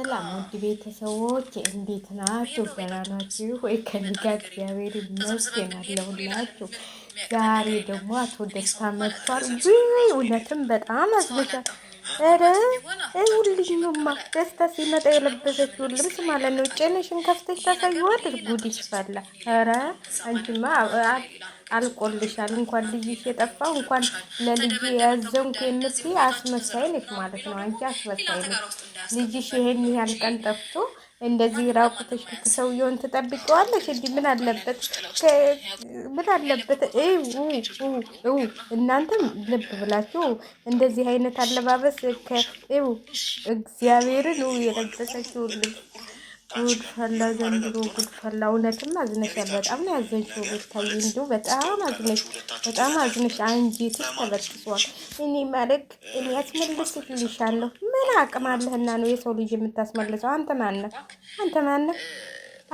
ሰላም ውድ ቤተሰቦች እንዴት ናችሁ? ደህና ናችሁ ወይ? ከእኔ ጋር እግዚአብሔር ይመስገን አለሁላችሁ። ዛሬ ደግሞ አቶ ደስታ መጥቷል። ውይ እውነትም በጣም አዝነሻል። ኧረ ሁልኝማ ደስታ ሲመጣ የለበሰችውን ልብስ ማለት ነው። ጭንሽን ከፍተሽ ታሳይዋለሽ። ጉድሽ ፈላ። ኧረ አንቺማ አልቆልሻል። እንኳን ልጅሽ የጠፋው እንኳን ለልጅ ያዘንኩ የምትይ አስመሳይ ነሽ ማለት ነው። አንቺ አስመሳይ ነሽ። ልጅሽ ይሄን ያህል ቀን ጠፍቶ እንደዚህ ራቁትሽ ሰውየውን ትጠብቂዋለሽ? እንዲህ ምን አለበት ምን አለበት? እናንተም ልብ ብላችሁ እንደዚህ አይነት አለባበስ እግዚአብሔርን የለበሰችው ልብስ ጉድ ፈላ ዘንድሮ ጉድ ፈላ። እውነትም አዝነሻል። በጣም ነው ያዘንሽው ቤታዬ። እንዲሁ በጣም አዝነሽ በጣም አዝነሽ አንጀትሽ ተበጥሷል። እኔ ማለት እኔ ያስመልስልሻለሁ። ምን አቅም አለህና ነው የሰው ልጅ የምታስመልሰው? አንተ ማነህ? አንተ ማነህ?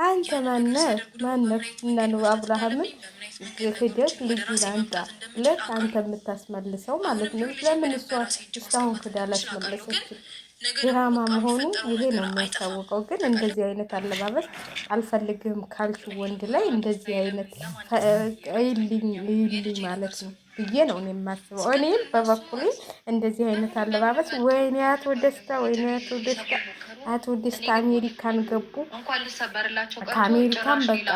አንተ ማነህ? ማነህ? እና ነው አብርሃምን ሂደት ልጁን አንጣ ብለህ አንተ የምታስመልሰው ማለት ነው። ለምን እሷ እስካሁን ክዳ አላስመለሰችም? ድራማ መሆኑ ይሄ ነው የሚያስታውቀው። ግን እንደዚህ አይነት አለባበስ አልፈልግም ካልሽ ወንድ ላይ እንደዚህ አይነት ይልኝ ማለት ነው ብዬ ነው እኔ የማስበው። እኔም በበኩሌ እንደዚህ አይነት አለባበስ ወይኔ አቶ ደስታ ወይኔ አቶ ደስታ አቶ ደስታ አሜሪካን ገቡ። ከአሜሪካን በቃ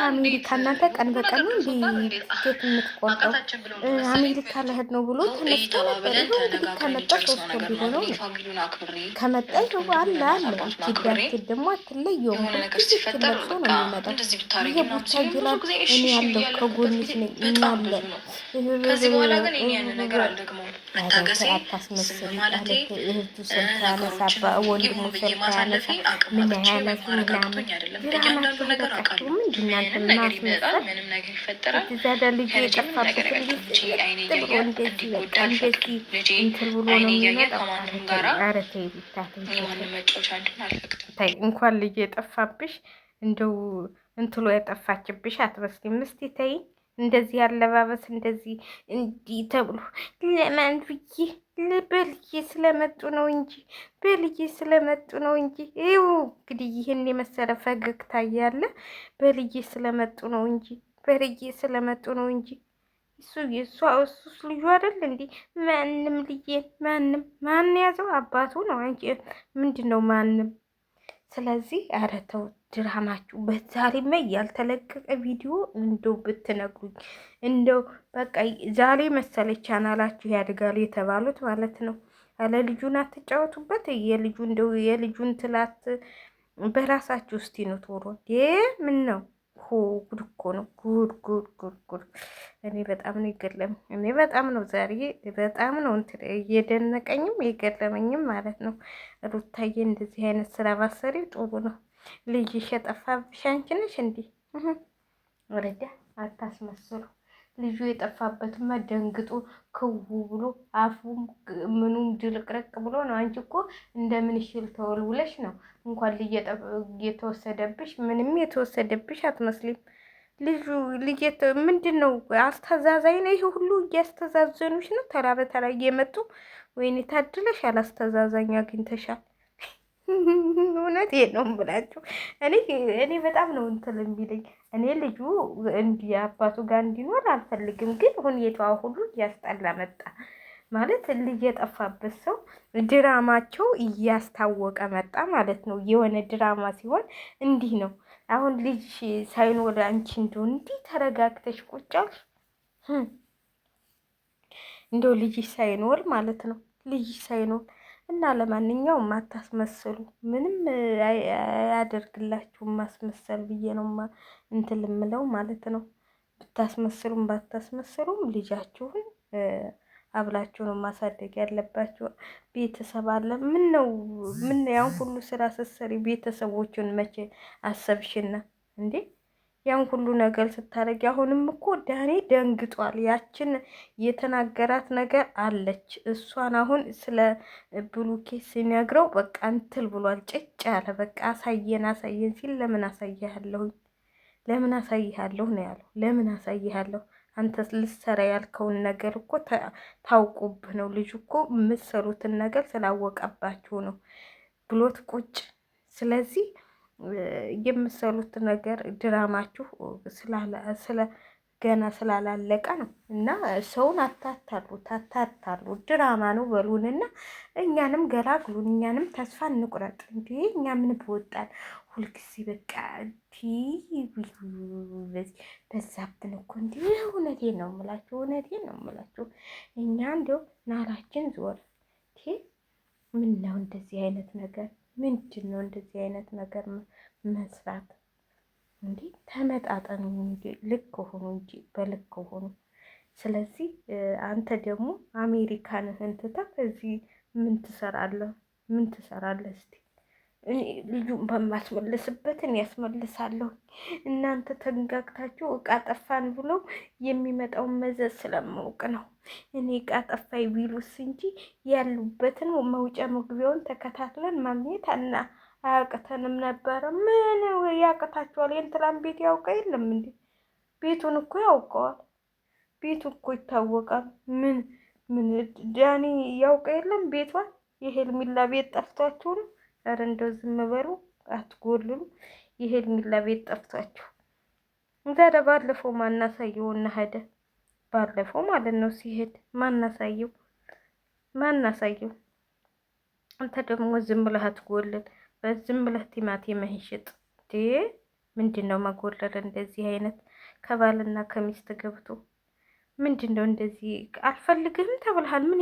አሜሪካ እናንተ ቀን በቀን እንዲ ኬት የምትቆርጠው አሜሪካ ለህድ ነው ብሎ ተነስቶ ነበር። ይኸው እንግዲህ ከመጣ 3 ወር ቢሆነው ከመጣ ይኸው አለ አለ ኪዳት ደግሞ አትለየውም። ለብሶ ነው የሚመጣው። ይሄ ቡታጅላል እኔ ያለው ከጎንሽ ነኝ እናለ ከዚህ በኋላ ግን ያን ነገር አልደግመውም። አታስመስል አለ እህቱ ስልክ ያነሳባ ወንድሙ ስልክ ያነሳ ምን ያነሱ ምናምን እያንዳንዱ ነገር አውቃለሁ። ምንድናንተ ማስመሰል ምንም ነገር ይፈጠራል። እዛዳ ልጅ የጠፋበት ልጅ ጥብሮ እንደዚህ በቃ እንደዚህ እንትን ብሎ ነው የሚመጣው። ኧረ ተይ ቢታተኝ ተይ እንኳን ልጅ የጠፋብሽ እንደው እንትሎ የጠፋችብሽ አትመስልም። እስቲ ተይ እንደዚህ አለባበስ እንደዚህ እንዲህ ተብሎ ለማን ብዬ በልዬ ስለመጡ ነው እንጂ በልዬ ስለመጡ ነው እንጂ ይኸው እንግዲህ ይህን የመሰለ ፈገግታ እያለ በልዬ ስለመጡ ነው እንጂ በልዬ ስለመጡ ነው እንጂ እሱስ ልጁ አይደል እንዴ? ማንም ልዬን ማን ያዘው? አባቱ ነው። አንቺ ምንድን ነው ማንም? ስለዚህ ኧረ ተው ድራማችሁ። በዛሬማ ያልተለቀቀ ቪዲዮ እንደው ብትነግሩኝ እንደው በቃ ዛሬ መሰለች ቻናላችሁ ያድጋል የተባሉት ማለት ነው። አለ ልጁን አትጫወቱበት። የልጁ እንደው የልጁን ትላት በራሳችሁ እስቲ ነው ቶሎ ምን ነው ጉድ እኮ ነው። ጉድ እኔ በጣም ነው የገረመኝ። እኔ በጣም ነው ዛሬ በጣም ነው እንትን እየደነቀኝም የገረመኝም ማለት ነው። ሩታዬ እንደዚህ አይነት ስራ ባሰሪ ጥሩ ነው። ልጅሽ የጠፋብሽ አንቺ ነሽ እንዴ? ወረዳ አታስመስሉ። ልጁ የጠፋበትማ ደንግጦ ክው ብሎ አፉም ምኑም ድርቅርቅ ብሎ ነው። አንቺ እኮ እንደምን ሽል ተወልውለሽ ነው። እንኳን ልጅ የተወሰደብሽ ምንም የተወሰደብሽ አትመስሊም። ልጅ ምንድን ነው አስተዛዛኝ ነው። ይሄ ሁሉ እያስተዛዘኑሽ ነው። ተራ በተራ እየመጡ ወይኔ ታድለሽ አላስተዛዛኝ አግኝተሻል። እውነት ነው ብላችሁ እኔ በጣም ነው እንትን የሚለኝ። እኔ ልጁ እንዲህ አባቱ ጋር እንዲኖር አልፈልግም፣ ግን ሁኔታዋ ሁሉ እያስጠላ መጣ ማለት ልጅ የጠፋበት ሰው ድራማቸው እያስታወቀ መጣ ማለት ነው። የሆነ ድራማ ሲሆን እንዲህ ነው። አሁን ልጅ ሳይኖር አንቺ እንደው እንዲህ ተረጋግተሽ ቁጫል እንደው ልጅ ሳይኖር ማለት ነው ልጅ ሳይኖር እና ለማንኛውም አታስመስሉ። ምንም አያደርግላችሁም ማስመሰል ብዬ ነው እንትን ልምለው ማለት ነው። ብታስመስሉም ባታስመስሉም ልጃችሁን አብላችሁ ነው ማሳደግ ያለባችሁ። ቤተሰብ አለ። ምን ነው ያን ሁሉ ስራ ስትሰሪ ቤተሰቦቹን መቼ አሰብሽና እንዴ? ያን ሁሉ ነገር ስታረጊ አሁንም እኮ ዳኔ ደንግጧል። ያችን የተናገራት ነገር አለች። እሷን አሁን ስለ ብሉኬ ሲነግረው በቃ እንትል ብሏል። ጭጭ ያለ በቃ አሳየን ሲል ለምን አሳይሃለሁኝ ለምን አሳይሃለሁ ነው ያለው። ለምን አሳይሃለሁ? አንተ ልሰራ ያልከውን ነገር እኮ ታውቁብህ ነው። ልጁ እኮ የምትሰሩትን ነገር ስላወቀባችሁ ነው። ብሎት ቁጭ። ስለዚህ የምሰሉት ነገር ድራማችሁ ገና ስላላለቀ ነው። እና ሰውን አታታሉ፣ ድራማ ነው በሉንና እኛንም ገላግሉን፣ እኛንም ተስፋ እንቁረጥ። እንዲ እኛ ምን በወጣን ሁልጊዜ በቃ በዛብን እኮ እንዲ። እውነቴን ነው የምላችሁ፣ እውነቴን ነው የምላችሁ። እኛ እንዲያው ናላችን ዞር። ምን ነው እንደዚህ አይነት ነገር? ምንድን ነው እንደዚህ አይነት ነገር መስራት? እንዴ ተመጣጠኑ እንጂ ልክ ሆኑ እንጂ በልክ ሆኑ። ስለዚህ አንተ ደግሞ አሜሪካንህን ትተህ እዚህ ምን ትሰራለህ? ምን ትሰራለህ? እስቲ ልጁን በማስመልስበትን ያስመልሳለሁ። እናንተ ተንጋግታችሁ እቃ ጠፋን ብለው የሚመጣውን መዘዝ ስለማውቅ ነው። እኔ እቃ ጠፋይ ቢሉስ እንጂ ያሉበትን መውጫ መግቢያውን ተከታትለን ማግኘት አያቅተንም ነበረ። ምን ያቅታችኋል? የእንትላን ቤት ያውቀ የለም እንዴ? ቤቱን እኮ ያውቀዋል። ቤቱ እኮ ይታወቃል። ምን ዳኒ ያውቀ የለም ቤቷን? የሄልሚላ ቤት ጠፍቷችሁ ነው? ኧረ እንደው ዝም በሉ አትጎልሉ። የሄልሚላ ቤት ጠፍቷችሁ እንዛደ ባለፈው ማናሳየውና ሄደ። ባለፈው ማለት ነው ሲሄድ ማናሳየው። አንተ ደግሞ ዝም ብለህ አትጎልል። በዝም ብለህ ቲማቲም ሽጥ። ምንድን ነው መጎለል? እንደዚህ አይነት ከባልና ከሚስት ገብቶ ምንድን ነው እንደዚህ? አልፈልግህም ተብልሃል። ምን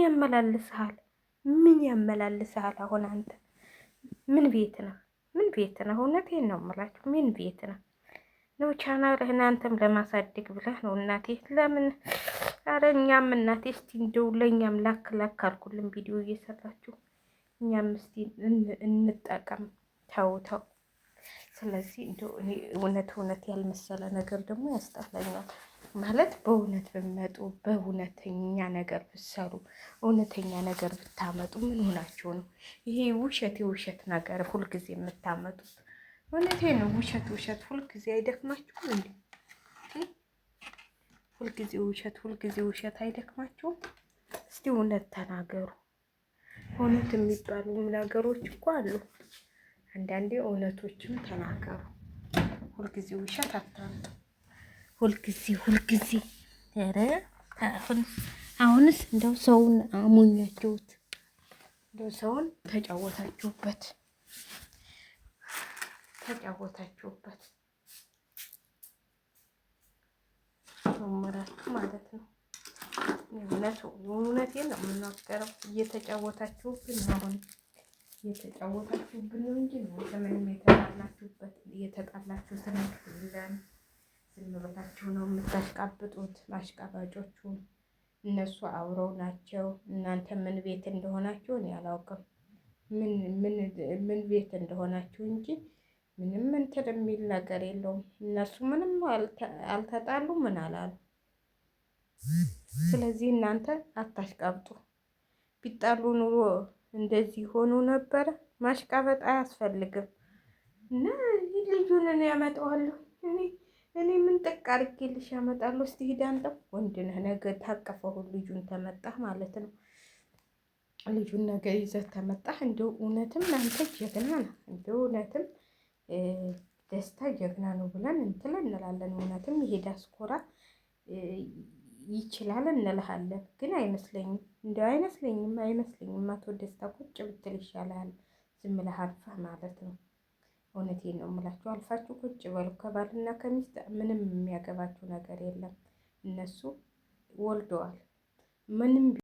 ያመላልስሃል? አሁን አንተ ምን ቤት ነው? እውነቴን ነው የምላችሁ። ምን ቤት ነው ቻናልህን አንተም ለማሳደግ ብለህ ነው እናቴ። ለምን? አረ እኛም እናቴ እስቲ እንደው ለእኛም ላክ አልኩልን ቪዲዮ እየሰራችሁ እኛም እስቲ እንጠቀም። ተው። ስለዚህ እንደው እኔ እውነት ያልመሰለ ነገር ደግሞ ያስጠላኛል። ማለት በእውነት ብትመጡ፣ በእውነተኛ ነገር ብትሰሩ፣ እውነተኛ ነገር ብታመጡ ምን ሆናችሁ ነው? ይሄ የውሸት ነገር ሁልጊዜ የምታመጡት? እውነቴ ነው። ውሸት ሁልጊዜ አይደክማችሁም እንዴ? ሁልጊዜ ውሸት አይደክማችሁም? እስቲ እውነት ተናገሩ። እውነት የሚባሉ ነገሮች እኮ አሉ። አንዳንዴ እውነቶችም ተናገሩ። ሁልጊዜ ውሸት አታምጡ። ሁልጊዜ ኧረ አሁንስ እንደው ሰውን አሞኛችሁት፣ እንደው ሰውን ተጫወታችሁበት ጀመራችሁ ማለት ነው። እውነቴን ነው የምናገረው። እየተጫወታችሁብን ነው እንጂ እናንተ ምንም የተጣላችሁት ነገር የለም። ዝም ብላችሁ ነው የምታሽቃብጡት። ማሽቃባጮቹ እነሱ አብረው ናቸው። እናንተ ምን ቤት እንደሆናችሁ እኔ አላውቅም። ምን ቤት እንደሆናችሁ እንጂ ምንም እንትን የሚል ነገር የለውም። እነሱ ምንም አልተጣሉ ምን አላሉ። ስለዚህ እናንተ አታሽቃብጡ። ቢጣሉ ኑሮ እንደዚህ ሆኑ ነበረ። ማሽቃበጥ አያስፈልግም። እና ልጁን እኔ ያመጣዋለሁ። እኔ ምን ጥቅ አድርጌልሽ ያመጣለሁ? እስቲ ሂድ አንተም ወንድ ነህ። ነገ ታቀፈው ልጁን ተመጣህ ማለት ነው። ልጁን ነገ ይዘህ ተመጣህ። እንደው እውነትም ለአንተ ጀግና ነው። እንደው እውነትም ደስታ ጀግና ነው ብለን እንላለን። እውነትም ይሄ ዲያስፖራ ይችላል እንልሃለን። ግን አይመስለኝም። እንደው አይመስለኝም። አቶ ደስታ ቁጭ ብትል ይሻላል። ዝም ብለህ አልፈህ ማለት ነው። እውነቴን ነው የምላችሁ። አልፋችሁ ቁጭ በሉ። ከባልና ከሚስት ምንም የሚያገባችሁ ነገር የለም። እነሱ ወልደዋል። ምንም